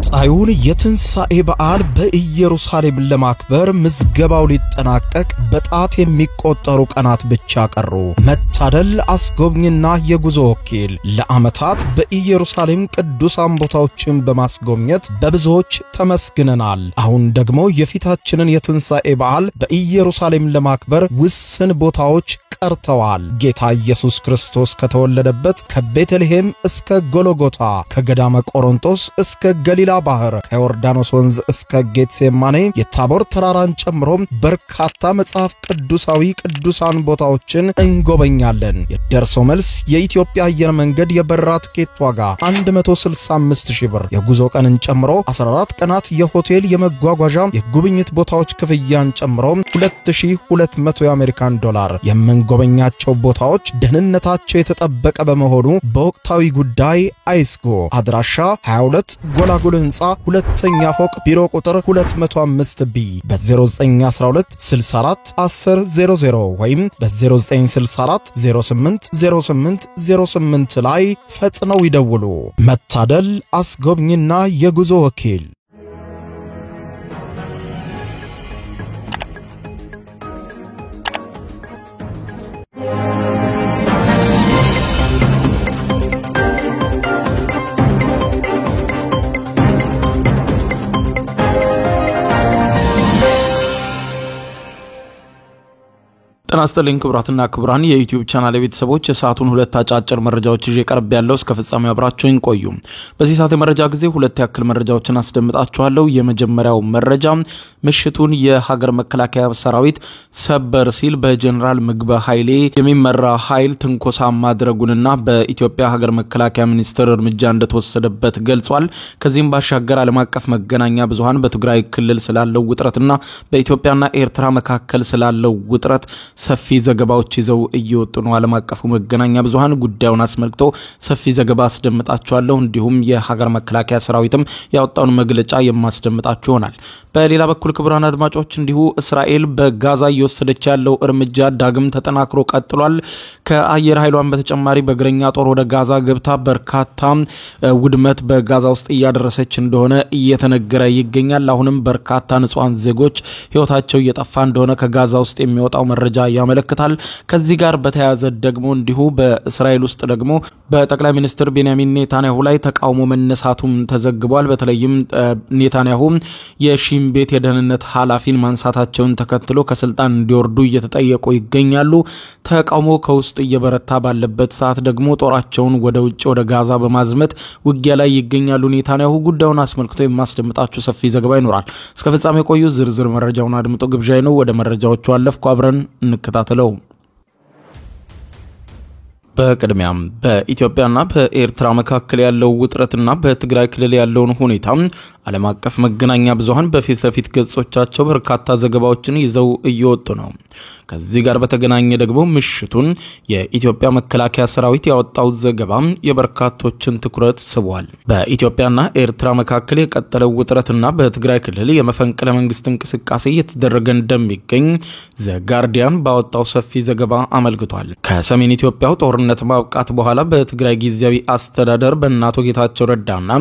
ቀጣዩን የትንሣኤ በዓል በኢየሩሳሌም ለማክበር ምዝገባው ሊጠናቀቅ በጣት የሚቆጠሩ ቀናት ብቻ ቀሩ። መታደል አስጎብኝና የጉዞ ወኪል ለዓመታት በኢየሩሳሌም ቅዱሳን ቦታዎችን በማስጎብኘት በብዙዎች ተመስግነናል። አሁን ደግሞ የፊታችንን የትንሣኤ በዓል በኢየሩሳሌም ለማክበር ውስን ቦታዎች ቀርተዋል። ጌታ ኢየሱስ ክርስቶስ ከተወለደበት ከቤተልሔም እስከ ጎልጎታ፣ ከገዳመ ቆሮንቶስ እስከ ገሊላ ባህር፣ ከዮርዳኖስ ወንዝ እስከ ጌትሴማኔ የታቦር ተራራን ጨምሮ በርካታ መጽሐፍ ቅዱሳዊ ቅዱሳን ቦታዎችን እንጎበኛለን። የደርሶ መልስ የኢትዮጵያ አየር መንገድ የበረራ ትኬት ዋጋ 165,000 ብር፣ የጉዞ ቀንን ጨምሮ 14 ቀናት የሆቴል የመጓጓዣ የጉብኝት ቦታዎች ክፍያን ጨምሮ 2200 የአሜሪካን ዶላር። ጎበኛቸው ቦታዎች ደህንነታቸው የተጠበቀ በመሆኑ በወቅታዊ ጉዳይ አይስጎ። አድራሻ 22 ጎላጉል ህንጻ ሁለተኛ ፎቅ ቢሮ ቁጥር 205B በ0912 64 1000 ወይም በ0964 08 08 08 ላይ ፈጥነው ይደውሉ። መታደል አስጎብኝና የጉዞ ወኪል። ተናስተልን ክብራትና ክብራን የዩቲዩብ ቻናል ቤተሰቦች የሰዓቱን ሁለት አጫጭር መረጃዎች ይዤ ቀርብ ያለው እስከ ፍጻሜው አብራችሁኝ ቆዩ። በዚህ ሰዓት የመረጃ ጊዜ ሁለት ያክል መረጃዎችን አስደምጣችኋለሁ። የመጀመሪያው መረጃ ምሽቱን የሀገር መከላከያ ሰራዊት ሰበር ሲል በጀነራል ምግበ ኃይሌ የሚመራ ኃይል ትንኮሳ ማድረጉንና በኢትዮጵያ ሀገር መከላከያ ሚኒስቴር እርምጃ እንደተወሰደበት ገልጿል። ከዚህም ባሻገር ዓለም አቀፍ መገናኛ ብዙሃን በትግራይ ክልል ስላለው ውጥረትና በኢትዮጵያና ኤርትራ መካከል ስላለው ውጥረት ሰፊ ዘገባዎች ይዘው እየወጡ ነው። ዓለም አቀፉ መገናኛ ብዙሃን ጉዳዩን አስመልክቶ ሰፊ ዘገባ አስደምጣችኋለሁ። እንዲሁም የሀገር መከላከያ ሰራዊትም ያወጣውን መግለጫ የማስደምጣችሁ ይሆናል። በሌላ በኩል ክቡራን አድማጮች እንዲሁ እስራኤል በጋዛ እየወሰደች ያለው እርምጃ ዳግም ተጠናክሮ ቀጥሏል። ከአየር ኃይሏን በተጨማሪ በእግረኛ ጦር ወደ ጋዛ ገብታ በርካታ ውድመት በጋዛ ውስጥ እያደረሰች እንደሆነ እየተነገረ ይገኛል። አሁንም በርካታ ንጹሃን ዜጎች ህይወታቸው እየጠፋ እንደሆነ ከጋዛ ውስጥ የሚወጣው መረጃ ያመለክታል። ከዚህ ጋር በተያያዘ ደግሞ እንዲሁ በእስራኤል ውስጥ ደግሞ በጠቅላይ ሚኒስትር ቤንያሚን ኔታንያሁ ላይ ተቃውሞ መነሳቱም ተዘግቧል። በተለይም ኔታንያሁ የሺም ቤት የደህንነት ኃላፊን ማንሳታቸውን ተከትሎ ከስልጣን እንዲወርዱ እየተጠየቁ ይገኛሉ። ተቃውሞ ከውስጥ እየበረታ ባለበት ሰዓት ደግሞ ጦራቸውን ወደ ውጭ ወደ ጋዛ በማዝመት ውጊያ ላይ ይገኛሉ ኔታንያሁ። ጉዳዩን አስመልክቶ የማስደምጣችሁ ሰፊ ዘገባ ይኖራል። እስከ ፍጻሜ ቆዩ። ዝርዝር መረጃውን አድምጡ ግብዣይ ነው። ወደ መረጃዎቹ አለፍኩ። አብረን እንከታተለው። በቅድሚያም በኢትዮጵያና በኤርትራ መካከል ያለው ውጥረትና በትግራይ ክልል ያለውን ሁኔታ ዓለም አቀፍ መገናኛ ብዙሃን በፊት ለፊት ገጾቻቸው በርካታ ዘገባዎችን ይዘው እየወጡ ነው። ከዚህ ጋር በተገናኘ ደግሞ ምሽቱን የኢትዮጵያ መከላከያ ሰራዊት ያወጣው ዘገባ የበርካቶችን ትኩረት ስቧል። በኢትዮጵያና ኤርትራ መካከል የቀጠለው ውጥረትና በትግራይ ክልል የመፈንቅለ መንግስት እንቅስቃሴ እየተደረገ እንደሚገኝ ዘ ጋርዲያን ባወጣው ሰፊ ዘገባ አመልክቷል። ከሰሜን ኢትዮጵያው ጦርነት ማብቃት በኋላ በትግራይ ጊዜያዊ አስተዳደር በእናቶ ጌታቸው ረዳና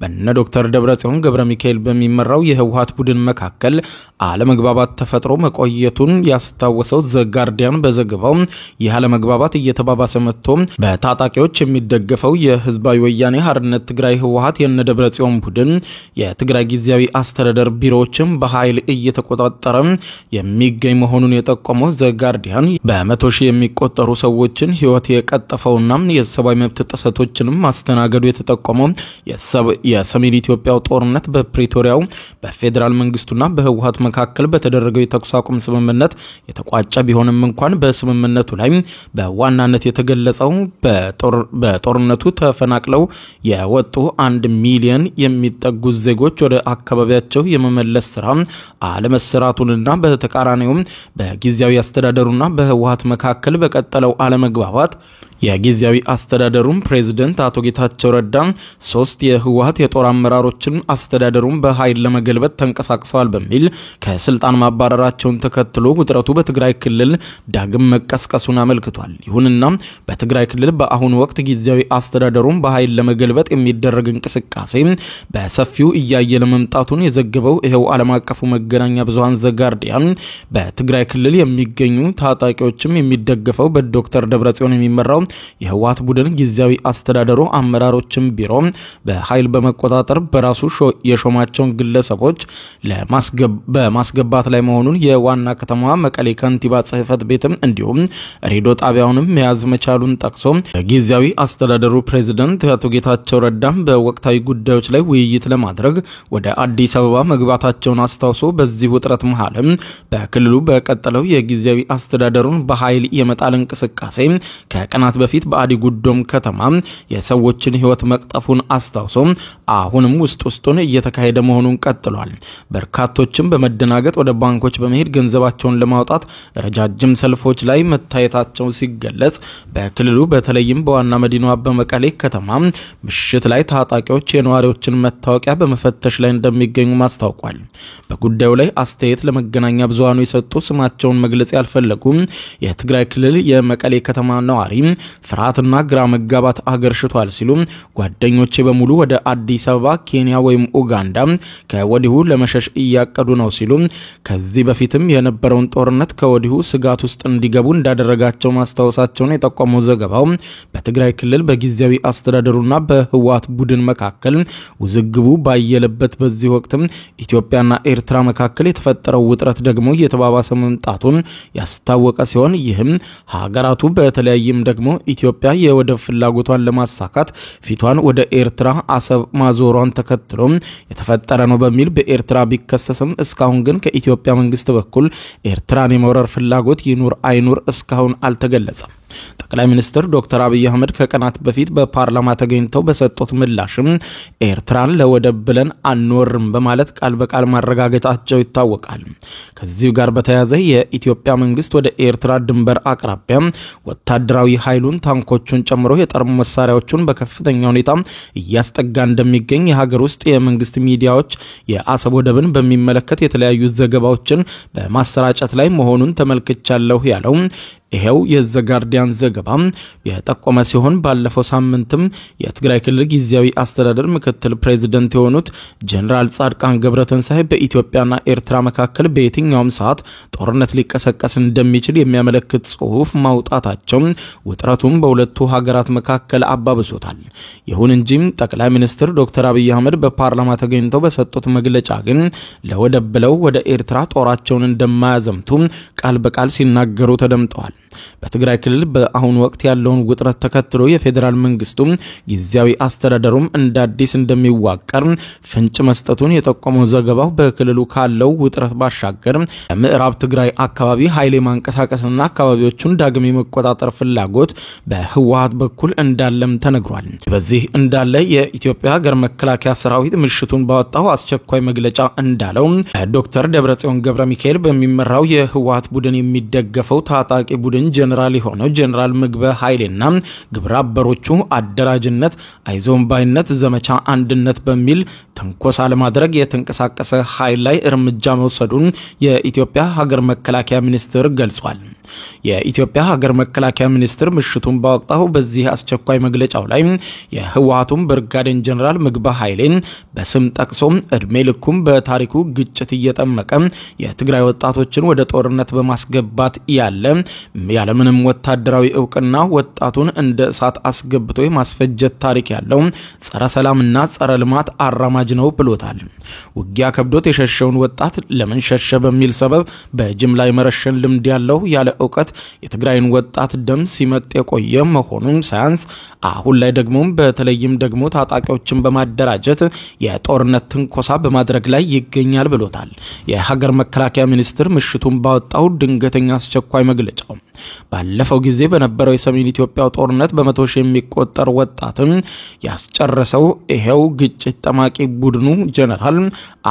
በነ ዶክተር ደብረጽዮን ገብረ ሚካኤል በሚመራው የህወሓት ቡድን መካከል አለመግባባት ተፈጥሮ መቆየቱን ያስታወሰው ዘ ጋርዲያን በዘገባው ይህ አለመግባባት እየተባባሰ መጥቶ በታጣቂዎች የሚደገፈው የህዝባዊ ወያኔ ሓርነት ትግራይ ህወሓት የነ ደብረጽዮን ቡድን የትግራይ ጊዜያዊ አስተዳደር ቢሮዎችን በኃይል እየተቆጣጠረ የሚገኝ መሆኑን የጠቆመው ዘ ጋርዲያን በመቶ ሺህ የሚቆጠሩ ሰዎችን ህይወት የቀጠፈውና የሰብአዊ መብት ጥሰቶችንም ማስተናገዱ የተጠቆመው የሰሜን ኢትዮጵያው ጦርነት በፕሪቶሪያው በፌደራል መንግስቱና በህወሓት መካከል በተደረገው የተኩስ አቁም ስምምነት የተቋጨ ቢሆንም እንኳን በስምምነቱ ላይ በዋናነት የተገለጸው በጦርነቱ ተፈናቅለው የወጡ 1 ሚሊዮን የሚጠጉ ዜጎች ወደ አካባቢያቸው የመመለስ ስራ አለመሰራቱንና በተቃራኒው በጊዜያዊ አስተዳደሩና በህወሓት መካከል በቀጠለው አለመግባባት የጊዜያዊ አስተዳደሩን ፕሬዝዳንት አቶ ጌታቸው ረዳ 3 የህወሓት የጦር አመራሮችን አስተዳደሩን በኃይል ለመገልበጥ ተንቀሳቅሰዋል በሚል ከስልጣን ማባረራቸውን ተከትሎ ውጥረቱ በትግራይ ክልል ዳግም መቀስቀሱን አመልክቷል። ይሁንና በትግራይ ክልል በአሁኑ ወቅት ጊዜያዊ አስተዳደሩን በኃይል ለመገልበጥ የሚደረግ እንቅስቃሴ በሰፊው እያየለ መምጣቱን የዘገበው ይሄው ዓለም አቀፉ መገናኛ ብዙሃን ዘ ጋርዲያን በትግራይ ክልል የሚገኙ ታጣቂዎችም የሚደገፈው በዶክተር ደብረጽዮን የሚመራው የህወሓት ቡድን ጊዜያዊ አስተዳደሩ አመራሮችን ቢሮ በኃይል በመቆጣጠር በራሱ የሾማቸውን ግለሰቦች በማስገባት ላይ መሆኑን የዋና ከተማዋ መቀሌ ከንቲባ ጽሕፈት ቤትም እንዲሁም ሬዲዮ ጣቢያውንም መያዝ መቻሉን ጠቅሶ ጊዜያዊ አስተዳደሩ ፕሬዝዳንት አቶ ጌታቸው ረዳ በወቅታዊ ጉዳዮች ላይ ውይይት ለማድረግ ወደ አዲስ አበባ መግባታቸውን አስታውሶ በዚህ ውጥረት መሃልም በክልሉ በቀጠለው የጊዜያዊ አስተዳደሩን በኃይል የመጣል እንቅስቃሴ ከቀናት በፊት በአዲ ጉዶም ከተማ የሰዎችን ህይወት መቅጠፉን አስታውሶ አሁንም ውስጡን እየተካሄደ መሆኑን ቀጥሏል። በርካቶችም በመደናገጥ ወደ ባንኮች በመሄድ ገንዘባቸውን ለማውጣት ረጃጅም ሰልፎች ላይ መታየታቸው ሲገለጽ በክልሉ በተለይም በዋና መዲናዋ በመቀሌ ከተማ ምሽት ላይ ታጣቂዎች የነዋሪዎችን መታወቂያ በመፈተሽ ላይ እንደሚገኙ ማስታውቋል። በጉዳዩ ላይ አስተያየት ለመገናኛ ብዙሃኑ የሰጡ ስማቸውን መግለጽ ያልፈለጉ የትግራይ ክልል የመቀሌ ከተማ ነዋሪ ፍርሃትና ግራ መጋባት አገርሽቷል ሲሉ ጓደኞቼ በሙሉ ወደ አዲስ አበባ፣ ኬንያ ወይም ኡጋንዳ ከወዲሁ ለመሸሽ እያቀዱ ነው ሲሉ ከዚህ በፊትም የነበረውን ጦርነት ከወዲሁ ስጋት ውስጥ እንዲገቡ እንዳደረጋቸው ማስታወሳቸውን የጠቆመው ዘገባው በትግራይ ክልል በጊዜያዊ አስተዳደሩና በህወሓት ቡድን መካከል ውዝግቡ ባየለበት በዚህ ወቅት ኢትዮጵያና ኤርትራ መካከል የተፈጠረው ውጥረት ደግሞ እየተባባሰ መምጣቱን ያስታወቀ ሲሆን ይህም ሀገራቱ በተለያየም ደግሞ ኢትዮጵያ የወደብ ፍላጎቷን ለማሳካት ፊቷን ወደ ኤርትራ አሰብ ማዞሯን ተከትሎ የተፈጠረ ነው በሚል በኤርትራ ቢከሰስም እስካሁን ግን ከኢትዮጵያ መንግስት በኩል ኤርትራን የመውረር ፍላጎት ይኑር አይኑር እስካሁን አልተገለጸም። ጠቅላይ ሚኒስትር ዶክተር አብይ አህመድ ከቀናት በፊት በፓርላማ ተገኝተው በሰጡት ምላሽም ኤርትራን ለወደብ ብለን አንወርም በማለት ቃል በቃል ማረጋገጣቸው ይታወቃል። ከዚህ ጋር በተያያዘ የኢትዮጵያ መንግስት ወደ ኤርትራ ድንበር አቅራቢያ ወታደራዊ ኃይሉን ታንኮቹን ጨምሮ የጦር መሳሪያዎቹን በከፍተኛ ሁኔታ እያስጠጋ እንደሚገኝ የሀገር ውስጥ የመንግስት ሚዲያዎች የአሰብ ወደብን በሚመለከት የተለያዩ ዘገባዎችን በማሰራጨት ላይ መሆኑን ተመልክቻለሁ ያለው ይሄው የዘ ጋርዲያን ዘገባ የጠቆመ ሲሆን ባለፈው ሳምንትም የትግራይ ክልል ጊዜያዊ አስተዳደር ምክትል ፕሬዝዳንት የሆኑት ጀነራል ጻድቃን ገብረትንሳኤ በኢትዮጵያና ኤርትራ መካከል በየትኛውም ሰዓት ጦርነት ሊቀሰቀስ እንደሚችል የሚያመለክት ጽሑፍ ማውጣታቸው ውጥረቱን በሁለቱ ሀገራት መካከል አባብሶታል። ይሁን እንጂ ጠቅላይ ሚኒስትር ዶክተር አብይ አህመድ በፓርላማ ተገኝተው በሰጡት መግለጫ ግን ለወደብ ብለው ወደ ኤርትራ ጦራቸውን እንደማያዘምቱ ቃል በቃል ሲናገሩ ተደምጠዋል። በትግራይ ክልል በአሁኑ ወቅት ያለውን ውጥረት ተከትሎ የፌደራል መንግስቱ ጊዜያዊ አስተዳደሩም እንደ አዲስ እንደሚዋቀር ፍንጭ መስጠቱን የጠቆመው ዘገባው በክልሉ ካለው ውጥረት ባሻገር ምዕራብ ትግራይ አካባቢ ኃይል ማንቀሳቀስና አካባቢዎቹን ዳግም የመቆጣጠር ፍላጎት በህወሓት በኩል እንዳለም ተነግሯል። በዚህ እንዳለ የኢትዮጵያ ሀገር መከላከያ ሰራዊት ምሽቱን ባወጣው አስቸኳይ መግለጫ እንዳለው ዶክተር ደብረጽዮን ገብረ ሚካኤል በሚመራው የህወሓት ቡድን የሚደገፈው ታጣቂ ቡድን ጀነራል የሆነው ጀነራል ምግበ ኃይሌና ግብረ አበሮቹ አደራጅነት፣ አይዞምባይነት፣ ዘመቻ አንድነት በሚል ተንኮሳ ለማድረግ የተንቀሳቀሰ ኃይል ላይ እርምጃ መውሰዱን የኢትዮጵያ ሀገር መከላከያ ሚኒስቴር ገልጿል። የኢትዮጵያ ሀገር መከላከያ ሚኒስቴር ምሽቱን ባወጣው በዚህ አስቸኳይ መግለጫው ላይ የህወሓቱን ብርጋዴር ጀነራል ምግበ ኃይሌን በስም ጠቅሶ እድሜ ልኩም በታሪኩ ግጭት እየጠመቀ የትግራይ ወጣቶችን ወደ ጦርነት በማስገባት ያለምንም ወታደራዊ ዕውቅና ወጣቱን እንደ እሳት አስገብቶ የማስፈጀት ታሪክ ያለው ጸረ ሰላምና ጸረ ልማት አራማጅ ነው ብሎታል። ውጊያ ከብዶት የሸሸውን ወጣት ለምን ሸሸ በሚል ሰበብ በጅምላ የመረሸን ልምድ ያለው ያለ ዕውቀት የትግራይን ወጣት ደም ሲመጥ የቆየ መሆኑን ሳያንስ አሁን ላይ ደግሞ በተለይም ደግሞ ታጣቂዎችን በማደራጀት የጦርነት ትንኮሳ በማድረግ ላይ ይገኛል ብሎታል። የሀገር መከላከያ ሚኒስቴር ምሽቱን ባወጣው ድንገተኛ አስቸኳይ መግለጫው ባለፈው ጊዜ በነበረው የሰሜን ኢትዮጵያው ጦርነት በመቶ ሺህ የሚቆጠር ወጣትን ያስጨረሰው ይሄው ግጭት ጠማቂ ቡድኑ ጀነራል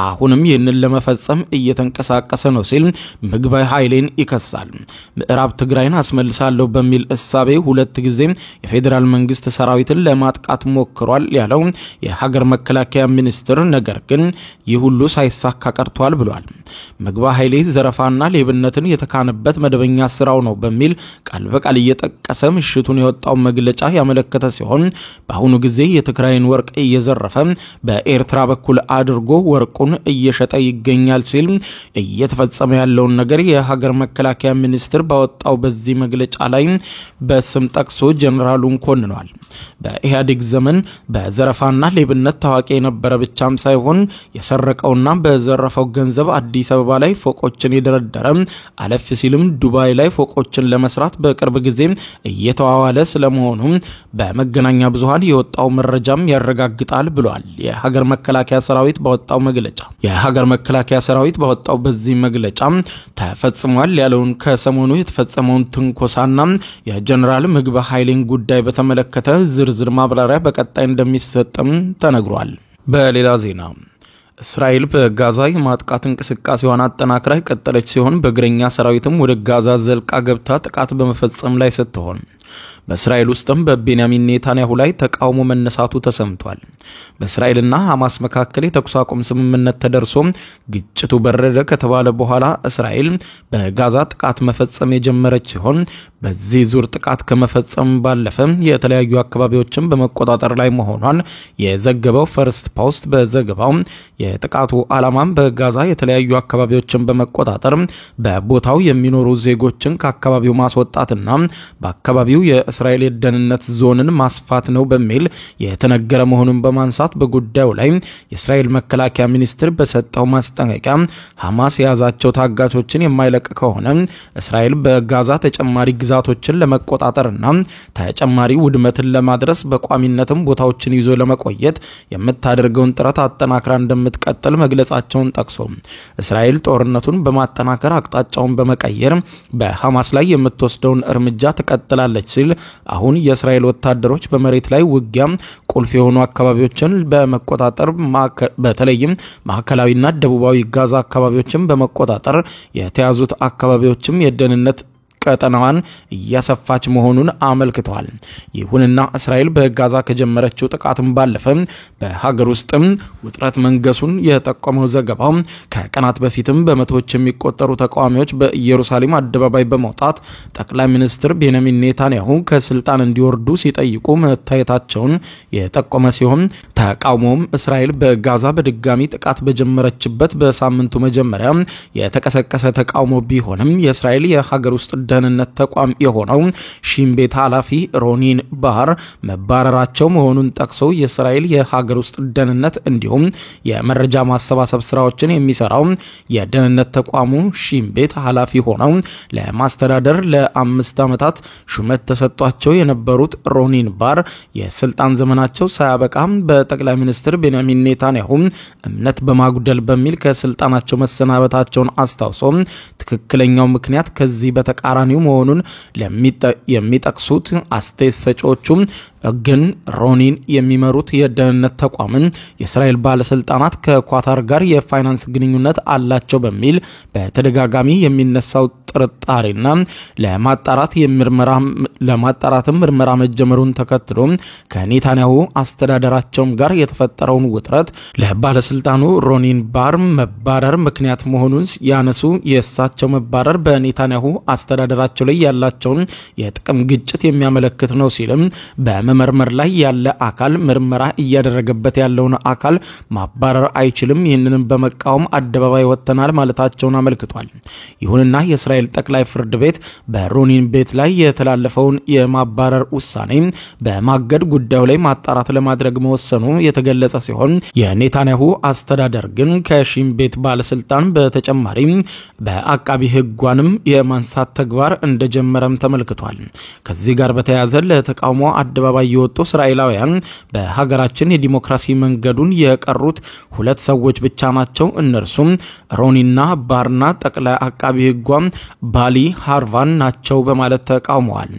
አሁንም ይህንን ለመፈጸም እየተንቀሳቀሰ ነው ሲል ምግበ ኃይሌን ይከሳል። ምዕራብ ትግራይን አስመልሳለሁ በሚል እሳቤ ሁለት ጊዜ የፌዴራል መንግስት ሰራዊትን ለማጥቃት ሞክሯል ያለው የሀገር መከላከያ ሚኒስትር ነገር ግን ይህ ሁሉ ሳይሳካ ቀርቷል ብሏል። ምግባ ኃይሌ ዘረፋና ሌብነትን የተካነበት መደበኛ ስራው ነው በሚል ቃል በቃል እየጠቀሰ ምሽቱን የወጣው መግለጫ ያመለከተ ሲሆን በአሁኑ ጊዜ የትግራይን ወርቅ እየዘረፈ በኤርትራ በኩል አድርጎ ወርቁን እየሸጠ ይገኛል ሲል እየተፈጸመ ያለውን ነገር የሀገር መከላከያ ሚኒስትር ባወጣው በዚህ መግለጫ ላይ በስም ጠቅሶ ጀነራሉን ኮንኗል። በኢህአዴግ ዘመን በዘረፋና ሌብነት ታዋቂ የነበረ ብቻም ሳይሆን የሰረቀውና በዘረፈው ገንዘብ አዲስ አበባ ላይ ፎቆችን የደረደረ አለፍ ሲልም ዱባይ ላይ ፎቆችን ለመስራት በቅርብ ጊዜ እየተዋዋለ ስለመሆኑ በመገናኛ ብዙሃን የወጣው መረጃም ያረጋግጣል ብሏል። የሀገር መከላከያ ሰራዊት ባወጣው በዚህ መግለጫ ተፈጽሟል ያለውን ከሰሞኑ የተፈጸመውን ትንኮሳና የጀነራል ምግባ ኃይሌን ጉዳይ በተመለከተ ዝርዝር ማብራሪያ በቀጣይ እንደሚሰጥም ተነግሯል። በሌላ ዜና እስራኤል በጋዛ የማጥቃት እንቅስቃሴዋን አጠናክራ ቀጠለች ሲሆን በእግረኛ ሰራዊትም ወደ ጋዛ ዘልቃ ገብታ ጥቃት በመፈጸም ላይ ስትሆን በእስራኤል ውስጥም በቤንያሚን ኔታንያሁ ላይ ተቃውሞ መነሳቱ ተሰምቷል። በእስራኤልና ሐማስ መካከል የተኩስ አቁም ስምምነት ተደርሶ ግጭቱ በረደ ከተባለ በኋላ እስራኤል በጋዛ ጥቃት መፈጸም የጀመረች ሲሆን በዚህ ዙር ጥቃት ከመፈጸም ባለፈ የተለያዩ አካባቢዎችን በመቆጣጠር ላይ መሆኗን የዘገበው ፈርስት ፖስት በዘገባው የጥቃቱ ዓላማም በጋዛ የተለያዩ አካባቢዎችን በመቆጣጠር በቦታው የሚኖሩ ዜጎችን ከአካባቢው ማስወጣትና በአካባቢው የእስራኤል የደህንነት ዞንን ማስፋት ነው በሚል የተነገረ መሆኑን በማንሳት በጉዳዩ ላይ የእስራኤል መከላከያ ሚኒስትር በሰጠው ማስጠንቀቂያ ሐማስ የያዛቸው ታጋቾችን የማይለቅ ከሆነ እስራኤል በጋዛ ተጨማሪ ግዛቶችን ለመቆጣጠርና ተጨማሪ ውድመትን ለማድረስ በቋሚነትም ቦታዎችን ይዞ ለመቆየት የምታደርገውን ጥረት አጠናክራ እንደምትቀጥል መግለጻቸውን ጠቅሶ እስራኤል ጦርነቱን በማጠናከር አቅጣጫውን በመቀየር በሐማስ ላይ የምትወስደውን እርምጃ ትቀጥላለች ሲል አሁን የእስራኤል ወታደሮች በመሬት ላይ ውጊያ ቁልፍ የሆኑ አካባቢዎችን በመቆጣጠር በተለይም ማዕከላዊና ደቡባዊ ጋዛ አካባቢዎችን በመቆጣጠር የተያዙት አካባቢዎችም የደህንነት ቀጠናዋን እያሰፋች መሆኑን አመልክተዋል። ይሁንና እስራኤል በጋዛ ከጀመረችው ጥቃትም ባለፈ በሀገር ውስጥም ውጥረት መንገሱን የጠቆመው ዘገባው ከቀናት በፊትም በመቶዎች የሚቆጠሩ ተቃዋሚዎች በኢየሩሳሌም አደባባይ በመውጣት ጠቅላይ ሚኒስትር ቤንያሚን ኔታንያሁ ከስልጣን እንዲወርዱ ሲጠይቁ መታየታቸውን የጠቆመ ሲሆን ተቃውሞም እስራኤል በጋዛ በድጋሚ ጥቃት በጀመረችበት በሳምንቱ መጀመሪያ የተቀሰቀሰ ተቃውሞ ቢሆንም የእስራኤል የሀገር ውስጥ ደህንነት ተቋም የሆነው ሺምቤት ኃላፊ ሮኒን ባር መባረራቸው መሆኑን ጠቅሶ የእስራኤል የሀገር ውስጥ ደህንነት እንዲሁም የመረጃ ማሰባሰብ ስራዎችን የሚሰራው የደህንነት ተቋሙ ሺምቤት ኃላፊ ሆነው ለማስተዳደር ለ5 ዓመታት ሹመት ተሰጥቷቸው የነበሩት ሮኒን ባር የስልጣን ዘመናቸው ሳያበቃ በጠቅላይ ሚኒስትር ቤንያሚን ኔታንያሁ እምነት በማጉደል በሚል ከስልጣናቸው መሰናበታቸውን አስታውሶ ትክክለኛው ምክንያት ከዚህ በተቃራኒው መሆኑን የሚጠቅሱት አስተያየት ሰጪዎቹም ግን ሮኒን የሚመሩት የደህንነት ተቋምን የእስራኤል ባለስልጣናት ከኳታር ጋር የፋይናንስ ግንኙነት አላቸው በሚል በተደጋጋሚ የሚነሳው ጥርጣሬና ለማጣራትም ምርመራ መጀመሩን ተከትሎ ከኔታንያሁ አስተዳደራቸውም ጋር የተፈጠረውን ውጥረት ለባለስልጣኑ ሮኒን ባር መባረር ምክንያት መሆኑን ያነሱ የእሳቸው መባረር በኔታንያሁ አስተዳደራቸው ላይ ያላቸውን የጥቅም ግጭት የሚያመለክት ነው ሲልም በመመርመር ላይ ያለ አካል ምርመራ እያደረገበት ያለውን አካል ማባረር አይችልም፣ ይህንንም በመቃወም አደባባይ ወጥተናል ማለታቸውን አመልክቷል። ይሁንና የእስራኤል ጠቅላይ ፍርድ ቤት በሮኒን ቤት ላይ የተላለፈውን የማባረር ውሳኔ በማገድ ጉዳዩ ላይ ማጣራት ለማድረግ መወሰኑ የተገለጸ ሲሆን የኔታንያሁ አስተዳደር ግን ከሺም ቤት ባለስልጣን በተጨማሪ በአቃቢ ሕጓንም የማንሳት ተግባር እንደጀመረም ተመልክቷል። ከዚህ ጋር በተያያዘ ለተቃውሞ አደባባይ በአደባባይ የወጡ እስራኤላውያን በሀገራችን የዲሞክራሲ መንገዱን የቀሩት ሁለት ሰዎች ብቻ ናቸው፣ እነርሱም ሮኒና ባርና ጠቅላይ አቃቢ ሕጓ ባሊ ሃርቫን ናቸው በማለት ተቃውመዋል።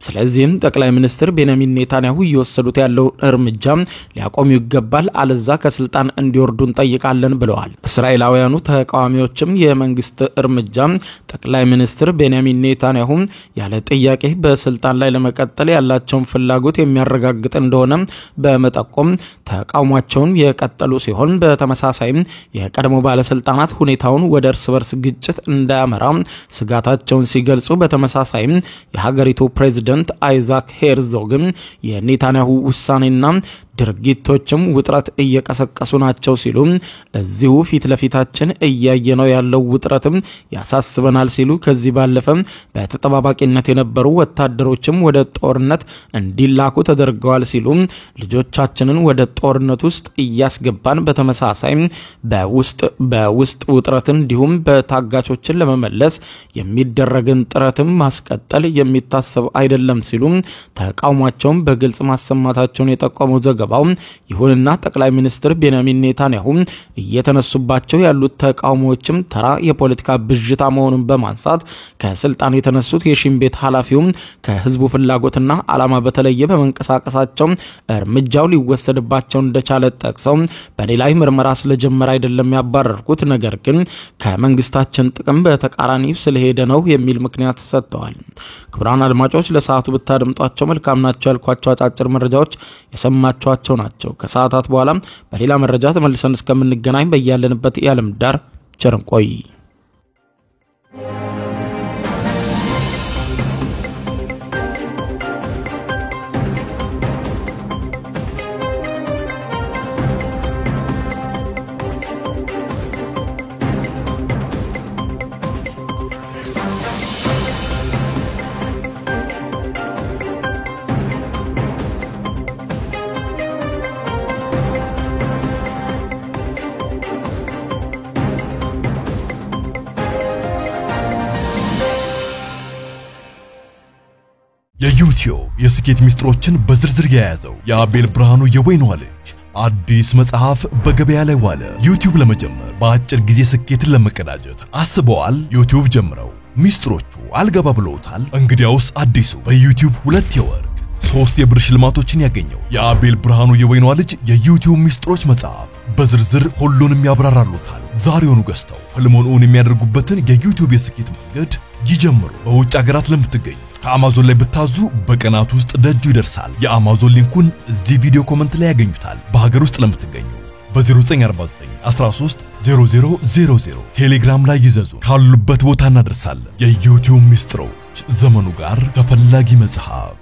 ስለዚህም ጠቅላይ ሚኒስትር ቤንያሚን ኔታንያሁ እየወሰዱት ያለው እርምጃ ሊያቆሙ ይገባል፣ አለዛ ከስልጣን እንዲወርዱ እንጠይቃለን ብለዋል። እስራኤላውያኑ ተቃዋሚዎችም የመንግስት እርምጃ ጠቅላይ ሚኒስትር ቤንያሚን ኔታንያሁ ያለ ጥያቄ በስልጣን ላይ ለመቀጠል ያላቸውን ፍላጎት የሚያረጋግጥ እንደሆነ በመጠቆም ተቃውሟቸውን የቀጠሉ ሲሆን በተመሳሳይም የቀድሞ ባለስልጣናት ሁኔታውን ወደ እርስ በርስ ግጭት እንዳያመራ ስጋታቸውን ሲገልጹ፣ በተመሳሳይም የሀገሪቱ ፕሬዝዳንት አይዛክ ሄርዞግም የኔታንያሁ ውሳኔና ድርጊቶችም ውጥረት እየቀሰቀሱ ናቸው ሲሉ እዚሁ ፊት ለፊታችን እያየነው ያለው ውጥረትም ያሳስበናል ሲሉ ከዚህ ባለፈ በተጠባባቂነት የነበሩ ወታደሮችም ወደ ጦርነት እንዲላኩ ተደርገዋል ሲሉ ልጆቻችንን ወደ ጦርነት ውስጥ እያስገባን በተመሳሳይ በውስጥ ውጥረትን እንዲሁም በታጋቾችን ለመመለስ የሚደረግን ጥረትም ማስቀጠል የሚታሰብ አይደለም ሲሉ ተቃውሟቸውን በግልጽ ማሰማታቸውን የጠቆመው ዘገባው ይሁንና ጠቅላይ ሚኒስትር ቤንያሚን ኔታንያሁ እየተነሱባቸው ያሉት ተቃውሞዎችም ተራ የፖለቲካ ብዥታ መሆኑን በማንሳት ከስልጣን የተነሱት የሺን ቤት ኃላፊው ከህዝቡ ፍላጎትና ዓላማ በተለየ በመንቀሳቀሳቸው እርምጃው ሊወሰድባቸው እንደቻለ ጠቅሰው በኔ ላይ ምርመራ ስለጀመረ አይደለም ያባረርኩት፣ ነገር ግን ከመንግስታችን ጥቅም በተቃራኒ ስለሄደ ነው የሚል ምክንያት ሰጥተዋል። ክቡራን አድማጮች ለሰዓቱ ብታደምጧቸው መልካም ናቸው ያልኳቸው አጫጭር መረጃዎች የሰማችኋቸው ናቸው። ከሰዓታት በኋላ በሌላ መረጃ ተመልሰን እስከምንገናኝ በያለንበት የዓለም ዳር ቸር እንቆይ። የዩቲዩብ የስኬት ሚስጥሮችን በዝርዝር የያዘው የአቤል ብርሃኑ የወይኗ ልጅ አዲስ መጽሐፍ በገበያ ላይ ዋለ። ዩቲዩብ ለመጀመር በአጭር ጊዜ ስኬትን ለመቀዳጀት አስበዋል? ዩቲዩብ ጀምረው ሚስጥሮቹ አልገባ ብለውታል? እንግዲያውስ አዲሱ በዩቲዩብ 2 የወርቅ 3 የብር ሽልማቶችን ያገኘው የአቤል ብርሃኑ የወይኗ ልጅ የዩቲዩብ ሚስጥሮች መጽሐፍ በዝርዝር ሁሉንም ያብራራሉታል። ዛሬውኑ ገዝተው ህልሞን እውን የሚያደርጉበትን የዩቲዩብ የስኬት መንገድ ይጀምሩ። በውጭ ሀገራት ለምትገኙ ከአማዞን ላይ ብታዙ በቀናት ውስጥ ደጁ ይደርሳል። የአማዞን ሊንኩን እዚህ ቪዲዮ ኮሜንት ላይ ያገኙታል። በሀገር ውስጥ ለምትገኙ በ0949 13 0000 ቴሌግራም ላይ ይዘዙ። ካሉበት ቦታ እናደርሳለን። የዩቲዩብ ሚስጥሮች ዘመኑ ጋር ተፈላጊ መጽሐፍ